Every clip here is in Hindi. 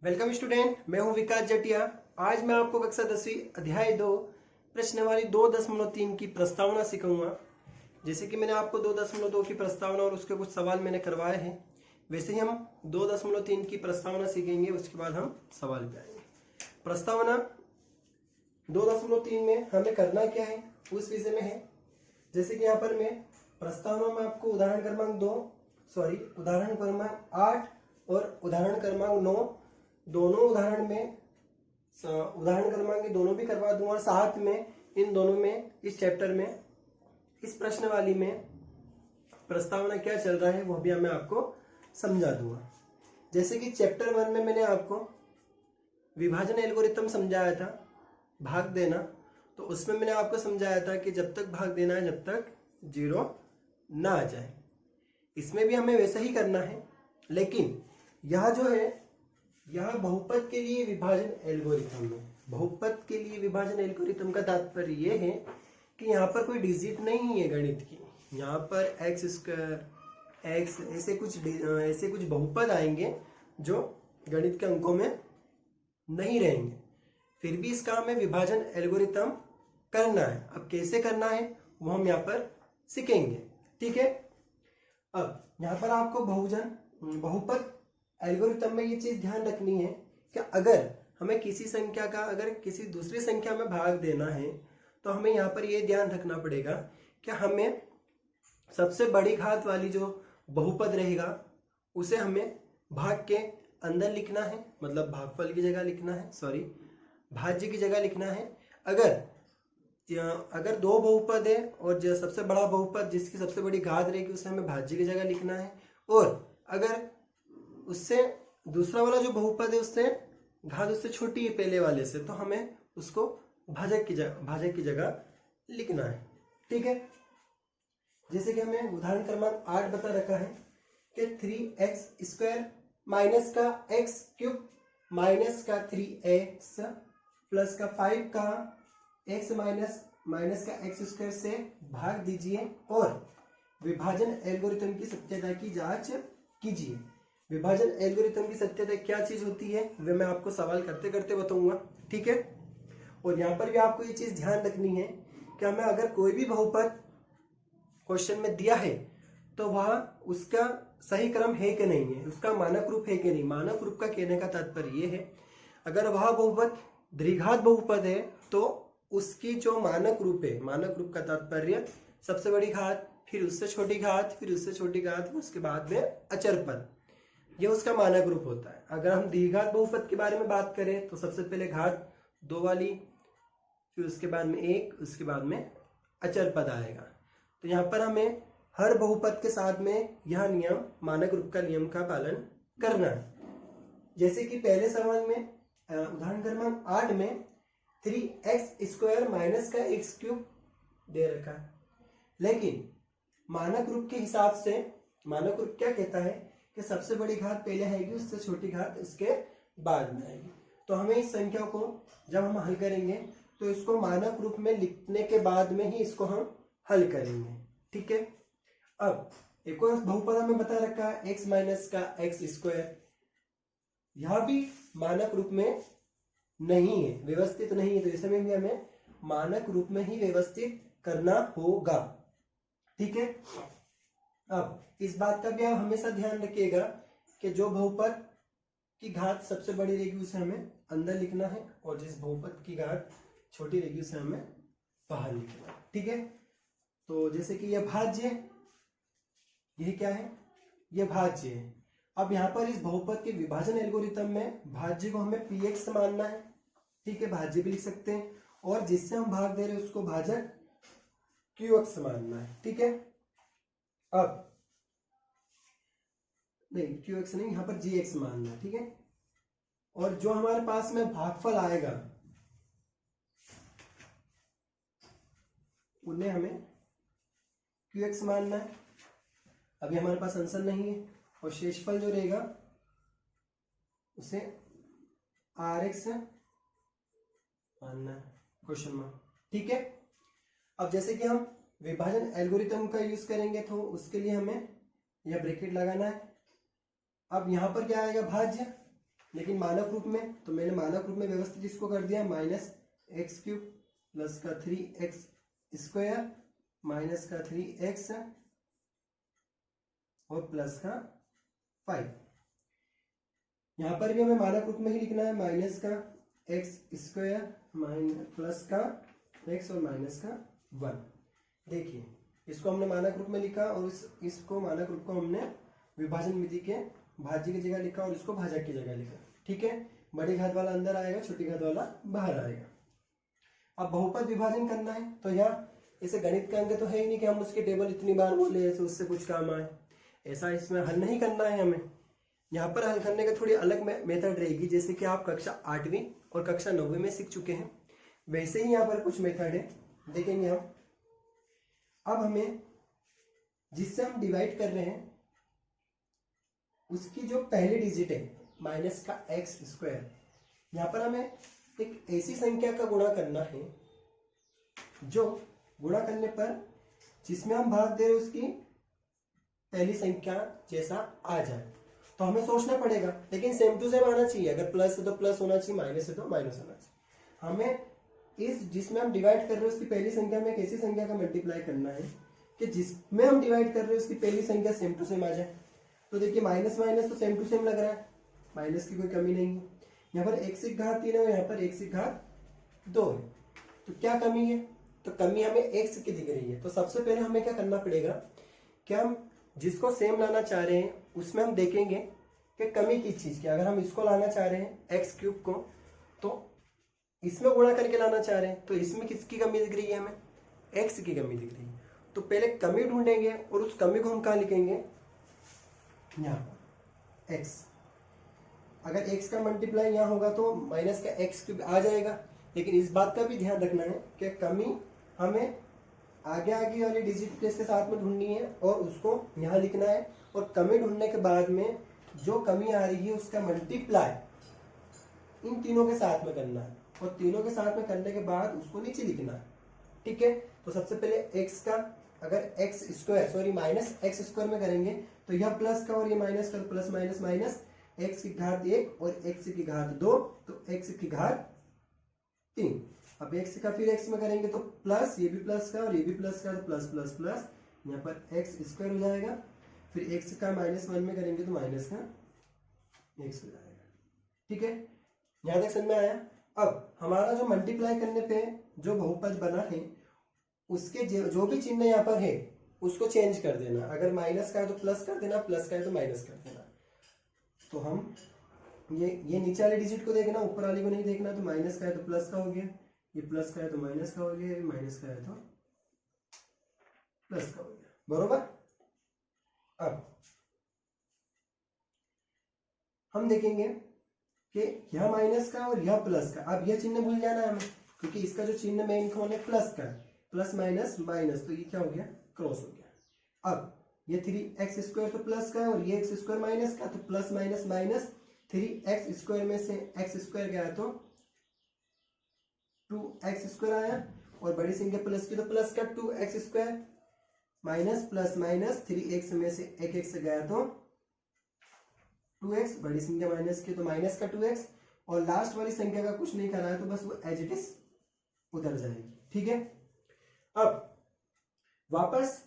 वेलकम स्टूडेंट, मैं हूं विकास जटिया। आज मैं आपको कक्षा 10वीं अध्याय 2 प्रश्नवाली 2.3 की प्रस्तावना सिखाऊंगा। जैसे कि मैंने आपको 2.2 की प्रस्तावना और उसके कुछ सवाल मैंने करवाए हैं, वैसे ही हम 2.3 की प्रस्तावना सीखेंगे, उसके बाद हम सवाल पे आएंगे। प्रस्तावना 2.3 में हमें करना क्या है उस विषय में है। जैसे कि यहाँ पर मैं प्रस्तावना में आपको उदाहरण क्रमांक 8 और उदाहरण क्रमांक 9 दोनों उदाहरण क्रमांक दोनों भी करवा दूंगा। साथ में इन दोनों में इस चैप्टर में इस प्रश्नवाली में प्रस्तावना क्या चल रहा है वो भी मैं आपको समझा दूंगा। जैसे कि चैप्टर 1 में मैंने आपको विभाजन एल्गोरिथम समझाया था, भाग देना, तो उसमें मैंने आपको समझाया था कि जब तक भाग देना है जब तक 0 ना आ जाए। इसमें भी हमें वैसा ही करना है, लेकिन यह जो है यह बहुपद के लिए विभाजन एल्गोरिथम है। बहुपद के लिए विभाजन एल्गोरिथम का तात्पर्य यह है कि यहाँ पर कोई डिजिट नहीं है गणित की। यहाँ पर x स्क्वायर x ऐसे कुछ बहुपद आएंगे जो गणित के अंकों में नहीं रहेंगे, फिर भी इसका हमें विभाजन एल्गोरिथम करना है। अब कैसे करना है वो हम यहाँ पर सीखेंगे, ठीक है। अब यहाँ पर आपको बहुपद एल्गोरिथम में ये चीज ध्यान रखनी है कि अगर हमें किसी संख्या का अगर किसी दूसरी संख्या में भाग देना है तो हमें यहाँ पर ये ध्यान रखना पड़ेगा कि हमें सबसे बड़ी घात वाली जो बहुपद रहेगा उसे हमें भाग के अंदर लिखना है, मतलब भागफल की जगह लिखना है, भाज्य की जगह लिखना है। अगर दो बहुपद है और जो सबसे बड़ा बहुपद जिसकी सबसे बड़ी घात रहेगी उसे हमें भाज्य की जगह लिखना है, और अगर उससे दूसरा वाला जो बहुपद है उससे घात उससे छोटी है पहले वाले से, तो हमें उसको भाजक की जगह लिखना है, ठीक है। जैसे कि हमें उदाहरण क्रमांक 8 बता रखा है कि 3x स्क्वायर माइनस का x क्यूब माइनस का 3x प्लस का 5 का x माइनस का x स्क्वायर से भाग दीजिए और विभाजन एल्गोरिथम की सत्यता की जांच कीजिए। विभाजन एल्गोरिथम की सत्यता क्या चीज होती है वे मैं आपको सवाल करते करते बताऊंगा, ठीक है। और यहाँ पर भी आपको ये चीज ध्यान रखनी है कि हमें अगर कोई भी बहुपद क्वेश्चन में दिया है तो वह उसका सही क्रम है कि नहीं है, उसका मानक रूप है कि नहीं। मानक रूप का कहने का तात्पर्य ये है, अगर वह बहुपद द्विघात बहुपद है तो उसकी जो मानक रूप है, मानक रूप का तात्पर्य सबसे बड़ी घात, फिर उससे छोटी घात, फिर उससे छोटी घात, उसके बाद में अचर पद, ये उसका मानक रूप होता है। अगर हम द्विघात बहुपद के बारे में बात करें तो सबसे पहले घात 2 वाली, फिर उसके बाद में 1, उसके बाद में अचर पद आएगा। तो यहाँ पर हमें हर बहुपद के साथ में यह नियम, मानक रूप का नियम का पालन करना है। जैसे कि पहले सवाल में उदाहरण क्रमांक 8 में 3x स्क्वायर माइनस का x क्यूब दे रखा है, लेकिन मानक रूप के हिसाब से मानक रूप क्या कहता है कि सबसे बड़ी घात पहले आएगी, उससे छोटी घात उसके बाद में आएगी। तो हमें इस संख्या को जब हम हल करेंगे तो इसको मानक रूप में लिखने के बाद में ही इसको हम हल करेंगे, ठीक है। अब एक और बहुपद हमें बता रखा है x माइनस का x स्क्वायर, यह भी मानक रूप में नहीं है, व्यवस्थित नहीं है, तो इस समय भी हमें मानक रूप में ही व्यवस्थित करना होगा, ठीक है। अब इस बात का भी आप हमेशा ध्यान रखिएगा कि जो बहुपद की घात सबसे बड़ी रहेगी उसे हमें अंदर लिखना है और जिस बहुपद की घात छोटी रहेगी उसे हमें बाहर लिखना है, ठीक है। तो जैसे कि यह भाज्य, यह क्या है, यह भाज्य है। अब यहाँ पर इस बहुपद के विभाजन एल्गोरिथम में भाज्य को हमें px मानना है, ठीक है, भाज्य भी लिख सकते हैं, और जिससे हम भाग दे रहे हैं उसको भाजक qx मानना है, ठीक है। अब नहीं, qx नहीं, यहाँ पर gx मानना है, ठीक है। और जो हमारे पास में भागफल आएगा उन्हें हमें qx मानना है। अभी हमारे पास आंसर नहीं है, और शेषफल जो रहेगा उसे rx मानना है, क्वेश्चन मार्क, ठीक है। अब जैसे कि हम विभाजन एल्गोरिथम का यूज करेंगे तो उसके लिए हमें यह ब्रैकेट लगाना है। अब यहां पर क्या आएगा, भाज्य, लेकिन मानक रूप में, तो मैंने मानक रूप में व्यवस्थित इसको कर दिया माइनस एक्स क्यूब प्लस का 3x स्क्वायर माइनस का 3x और प्लस का 5। यहां पर भी हमें मानक रूप में ही लिखना है, माइनस का एक्स स्क्वायर माइनस प्लस का x और माइनस का 1। देखिए इसको हमने मानक रूप में लिखा और इसको मानक रूप को हमने विभाजन विधि के भाज्य की जगह लिखा और इसको भाजक की जगह लिखा। ठीक है, बड़ी घात वाला अंदर आएगा, छोटी घात वाला बाहर आएगा। अब बहुपद विभाजन करना है, तो यहाँ इसे गणित का अंग तो है ही नहीं कि हम उसके टेबल इतनी बार बोले ऐसे उससे कुछ काम आए, ऐसा इसमें हल नहीं करना है हमें। यहाँ पर हल करने का थोड़ी अलग मेथड रहेगी, जैसे कि आप कक्षा 8वीं और कक्षा 9वीं में सीख चुके हैं, वैसे ही यहाँ पर कुछ मेथड है, देखेंगे हम। अब हमें जिससे हम डिवाइड कर रहे हैं उसकी जो पहली डिजिट है माइनस का एक्स स्क्वायर, यहाँ पर हमें एक ऐसी संख्या का गुणा करना है जो गुणा करने पर जिसमें हम भाग दे रहे उसकी पहली संख्या जैसा आ जाए। तो हमें सोचना पड़ेगा, लेकिन सेम टू सेम आना चाहिए। अगर प्लस है तो प्लस होना चाहिए, माइनस है तो माइनस होना चाहिए। हमें इस जिसमें हम डिवाइड कर रहे हैं उसकी पहली संख्या में एक ऐसी संख्या का मल्टीप्लाई करना है कि जिसमें हम डिवाइड कर रहे हैं उसकी पहली संख्या सेम टू सेम आ जाए। तो देखिए माइनस माइनस तो सेम टू सेम लग रहा है, माइनस की कोई कमी नहीं है। यहाँ पर x की घात 3 है और यहाँ पर x की घात 2 है, तो क्या कमी है? तो कमी हमें x की दिख रही है। तो सबसे पहले हमें क्या करना पड़ेगा कि हम जिसको सेम लाना चाह रहे हैं उसमें हम देखेंगे कि कमी किस चीज की। अगर हम इसको लाना चाह रहे हैं एक्स क्यूब को, तो इसमें गुणा करके लाना चाह रहे हैं, तो इसमें किसकी कमी दिख रही है? हमें x की कमी दिख रही है। तो पहले कमी ढूंढेंगे और उस कमी को हम कहाँ लिखेंगे? यहाँ पर x। अगर x का मल्टीप्लाई यहाँ होगा तो माइनस का एक्स क्यूब आ जाएगा, लेकिन इस बात का भी ध्यान रखना है कि कमी हमें आगे आगे वाली डिजिट प्लेस के साथ में ढूंढनी है और उसको यहाँ लिखना है। और कमी ढूंढने के बाद में जो कमी आ रही है उसका मल्टीप्लाई इन तीनों के साथ में करना है और तीनों के साथ में करने के बाद उसको नीचे लिखना है। ठीक है, तो सबसे पहले x का अगर x square sorry minus x square में करेंगे तो यह प्लस का और ये माइनस का, प्लस माइनस माइनस एक्स की घात 1 और एक्स की घात 2, तो एक्स की घात 3। अब एक्स का फिर एक्स में करेंगे तो प्लस, ये भी प्लस का और ये भी प्लस का, तो प्लस प्लस प्लस यहाँ पर एक्स स्क्वायर हो जाएगा। फिर एक्स का -1 में करेंगे तो माइनस का एक्स हो जाएगा। ठीक है, यहाँ तक समझ में आया। अब हमारा जो मल्टीप्लाई करने पे जो बहुपद बना है उसके जो भी चिन्ह यहाँ पर है उसको चेंज कर देना। अगर माइनस का है तो प्लस कर देना, प्लस का है तो माइनस कर देना। तो हम ये नीचे वाले डिजिट को देखना, ऊपर वाली को नहीं देखना। तो माइनस का है तो प्लस का हो गया, ये प्लस का है तो माइनस का हो गया, ये माइनस का है तो प्लस का हो गया। बरोबर। अब हम देखेंगे कि यह माइनस का और यह प्लस का। अब यह चिन्ह भूल जाना है हमें, क्योंकि इसका जो चिन्ह मेन कौन है? प्लस का, प्लस माइनस माइनस, तो ये क्या हो गया? क्रॉस हो गया। अब ये 3x स्क्वायर तो प्लस का है और ये एक्स स्क्वायर माइनस का, तो plus minus minus 3x square में से x स्क्वायर गया तो 2x स्क्वायर आया और बड़ी संख्या प्लस की तो प्लस का 2x square minus plus minus 3x में से एक x गया तो 2x, बड़ी संख्या माइनस की तो माइनस का 2x और लास्ट वाली संख्या का कुछ नहीं करना है तो बस वो एज इट इज उधर जाएगी। ठीक है, अब वापस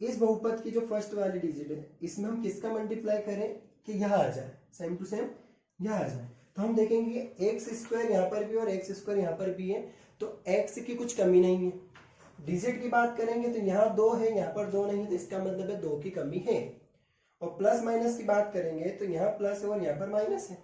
इस बहुपद की जो फर्स्ट वाली डिजिट है इसमें हम किसका मल्टीप्लाई करें कि यह आ जाए, सेम टू सेम यह आ जाए। तो हम देखेंगे कि एक्स स्क्वायर यहाँ पर भी और एक्स स्क्वायर यहाँ पर भी है, तो एक्स की कुछ कमी नहीं है। डिजिट की बात करेंगे तो यहाँ 2 है, यहाँ पर 2 नहीं है, तो इसका मतलब है 2 की कमी है। और प्लस माइनस की बात करेंगे तो यहाँ प्लस है और यहाँ पर माइनस है।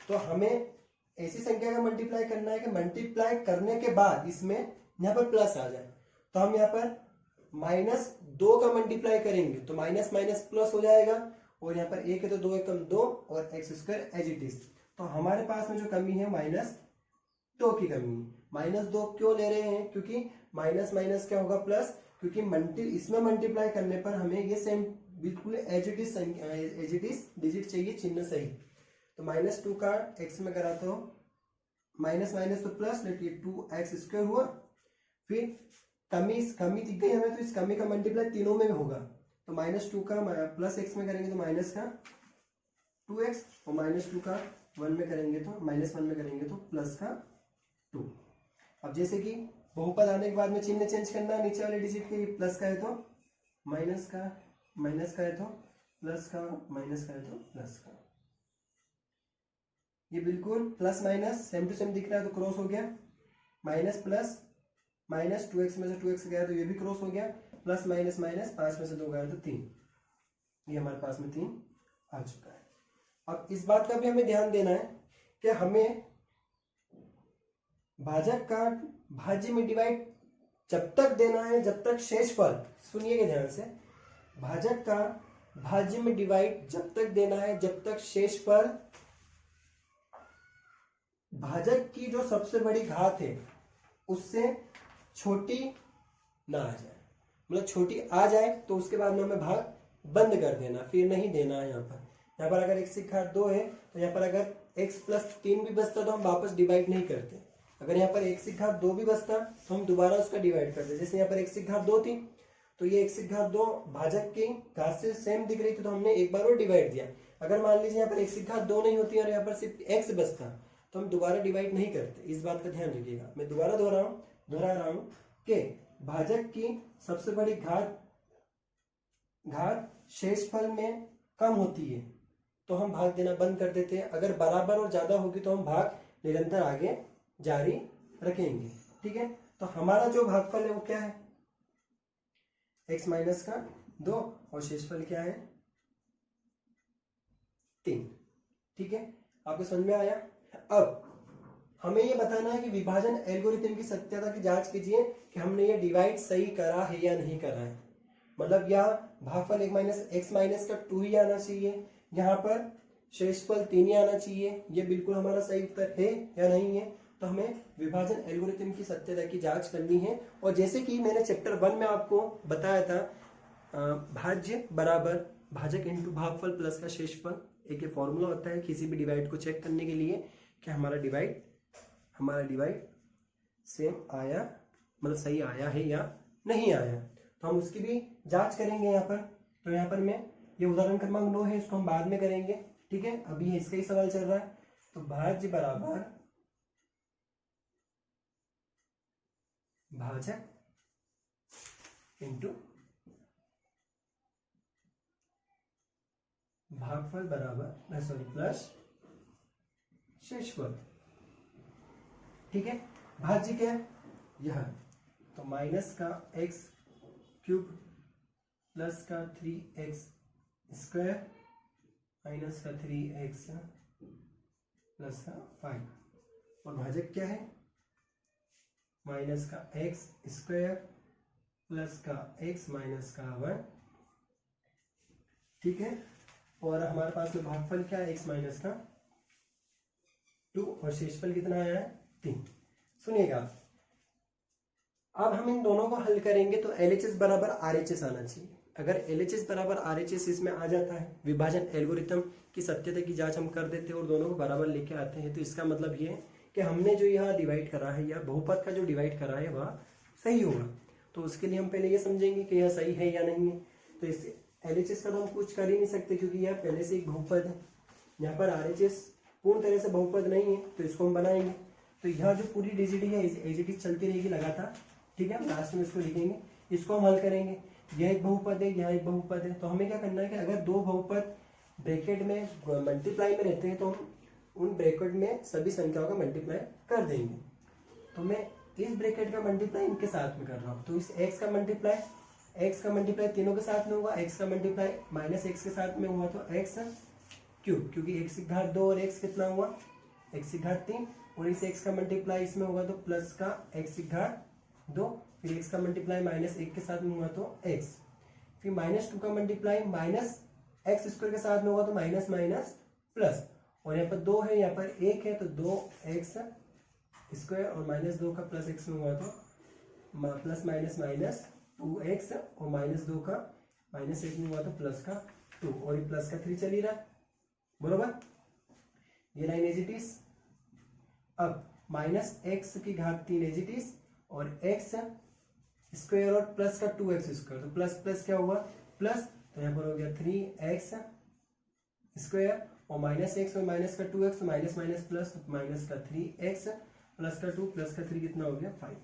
तो हमें ऐसी संख्या का मल्टीप्लाई करना है कि मल्टीप्लाई करने के बाद इसमें यहाँ पर प्लस आ जाए। तो हम यहाँ पर -2 का मल्टीप्लाई करेंगे तो माइनस माइनस प्लस हो जाएगा और यहाँ पर 1 है तो 2 एकम 2 और x square as it is. तो हमारे पास में जो कमी है -2 की कमी है। -2 क्यों ले रहे हैं? क्योंकि माइनस माइनस क्या होगा? प्लस, क्योंकि इसमें मल्टीप्लाई करने पर हमें ये सेम बिल्कुल एज इट इज डिजिट चाहिए, चिन्ह सही। तो -2 का x में करा तो माइनस माइनस तो प्लस, लेकिन 2x स्क्वायर हुआ। फिर कमी दिख गई हमें, तो इस कमी का मल्टीप्लाई तीनों में होगा। तो -2 का प्लस x में करेंगे तो माइनस का 2x और -2 का वन में करेंगे तो माइनस वन में करेंगे तो प्लस का 2। अब जैसे कि बहुपद आने के बाद में चिन्ह चेंज करना है, नीचे वाले डिजिट के, प्लस का है तो माइनस का, माइनस का है तो प्लस का, माइनस का है तो प्लस का। ये बिल्कुल plus minus same to same दिख रहा है तो क्रॉस हो गया, माइनस प्लस माइनस 2x में से 2x गया तो ये भी क्रॉस हो गया, प्लस माइनस माइनस 5 में से 2 गया तो 3, ये हमारे पास में 3 आ चुका है। अब इस बात का भी हमें ध्यान देना है कि हमें भाजक का भाज्य में डिवाइड जब तक देना है जब तक शेषफल, सुनिएगा ध्यान से, भाजक का भाज्य में डिवाइड जब तक देना है जब तक शेषफल भाजक की जो सबसे बड़ी घात है उससे छोटी ना आ जाए, मतलब छोटी आ जाए तो उसके बाद में हमें भाग बंद कर देना, फिर नहीं देना है। यहाँ पर अगर x की घात 2 है तो यहाँ पर अगर x प्लस 3 भी बचता तो हम वापस डिवाइड नहीं करते। अगर यहाँ पर x की घात 2 भी बचता तो हम दोबारा उसका डिवाइड करते। जैसे यहाँ पर x की घात 2 थी तो ये x की घात 2 भाजक की घात से सेम दिख रही थी तो हमने एक बार और डिवाइड दिया। अगर मान लीजिए यहाँ पर x की घात 2 नहीं होती और यहाँ पर सिर्फ x बचता तो हम दोबारा डिवाइड नहीं करते। इस बात का ध्यान रखिएगा। मैं दोबारा दोहरा रहा हूँ कि भाजक की सबसे बड़ी घात शेषफल में कम होती है तो हम भाग देना बंद कर देते हैं। अगर बराबर और ज्यादा होगी तो हम भाग निरंतर आगे जारी रखेंगे। ठीक है, तो हमारा जो भागफल है वो क्या है, x माइनस का 2 और शेषफल क्या है 3। ठीक है, आपको समझ में आया। अब हमें ये बताना है कि विभाजन एल्गोरिथम की सत्यता की जांच कीजिए कि हमने ये डिवाइड सही करा है या नहीं करा है। मतलब यहाँ भागफल x माइनस का 2 ही आना चाहिए, यहाँ पर शेषफल 3 ही आना चाहिए। ये बिल्कुल हमारा सही उत्तर है या नहीं है। तो हमें विभाजन एल्गोरिथम की सत्यता की जांच करनी है। और जैसे कि मैंने चैप्टर 1 में आपको बताया था, भाज्य बराबर भाजक इंटू भागफल प्लस का शेषफल, एक ये फॉर्मूला होता है किसी भी डिवाइड को चेक करने के लिए कि हमारा डिवाइड सेम आया, मतलब सही आया है या नहीं आया। तो हम उसकी भी जांच करेंगे यहाँ पर। तो यहाँ पर मैं ये उदाहरण क्रमांक 9 है, इसको हम बाद में करेंगे। ठीक है, अभी इसका ही सवाल चल रहा है। तो भाज्य बराबर भाजक इंटू भागफल बराबर प्लस शेषफल। ठीक है, भाज्य क्या है यह, तो माइनस का x क्यूब प्लस का 3x स्क्वायर माइनस का 3x प्लस का 5। और भाजक क्या है, माइनस का x स्क्वायर प्लस का x माइनस का 1। ठीक है, और हमारे पास में भागफल क्या है x माइनस का 2 और शेषफल कितना आया है 3। सुनिएगा, अब हम इन दोनों को हल करेंगे तो LHS बराबर RHS आना चाहिए। अगर LHS बराबर RHS इसमें आ जाता है, विभाजन एल्गोरिथम की सत्यता की जांच हम कर देते हैं और दोनों को बराबर लेके आते हैं, तो इसका मतलब ये है कि हमने जो यहाँ डिवाइड करा है या बहुपद का जो डिवाइड करा है वह सही होगा। तो उसके लिए हम पहले ये समझेंगे कि यह सही है या नहीं है। तो इस LHS का तो हम कुछ कर ही नहीं सकते क्योंकि यह पहले से एक बहुपद है। यहाँ पर RHS पूर्ण तरह से बहुपद नहीं है तो इसको हम बनाएंगे। तो यहाँ जो पूरी डिजिट है एजिटी चलती रहेगी लगातार। ठीक है, लास्ट में इसको लिखेंगे, इसको हम हल करेंगे। यह एक बहुपद है, यहाँ एक बहुपद है। तो हमें क्या करना है कि अगर दो बहुपद ब्रैकेट में मल्टीप्लाई में रहते हैं तो हम उन ब्रैकेट में सभी संख्याओं का मल्टीप्लाई कर देंगे। तो मैं इस ब्रैकेट का मल्टीप्लाई इनके साथ में कर रहा हूँ। तो इस x का मल्टीप्लाई तीनों के साथ में होगा। x का मल्टीप्लाई माइनस x के साथ में हुआ तो x क्यूब, क्योंकि x की घात 2 और x कितना हुआ x की घात 3, और इस x का मल्टीप्लाई इसमें होगा तो प्लस का x की घात 2, फिर x का मल्टीप्लाई माइनस 1 के साथ में हुआ तो x, फिर माइनस 2 का मल्टीप्लाई माइनस x स्क्वायर के साथ में होगा तो माइनस माइनस प्लस, और यहाँ पर 2 है यहाँ पर 1 है तो 2x स्क्वायर, और माइनस 2 का प्लस x में हुआ तो प्लस माइनस माइनस 2x, और माइनस 2 का माइनस 1 में हुआ तो प्लस का 2, और ये प्लस का 3 चल ही रहा है बरोबर। ये लाइन एजिटिस। अब माइनस x की घात 3 एजिटिस और x स्क्वायर और प्लस का 2x स्क्वायर, तो प्लस प्लस क्या हुआ प्लस, तो यहाँ पर हो गया 3x स्क्वायर और माइनस एक्स में माइनस का 2x, minus minus plus, minus का 3x प्लस का 2 प्लस का 3 कितना हो गया 5।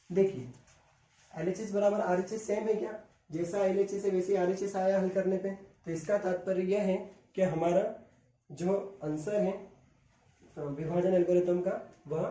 देखिए LHS बराबर RHS सेम है क्या? जैसा LHS है वैसे RHS आया हल करने पे। तो इसका तात्पर्य यह है कि हमारा जो आंसर है विभाजन एल्गोरिथम का वह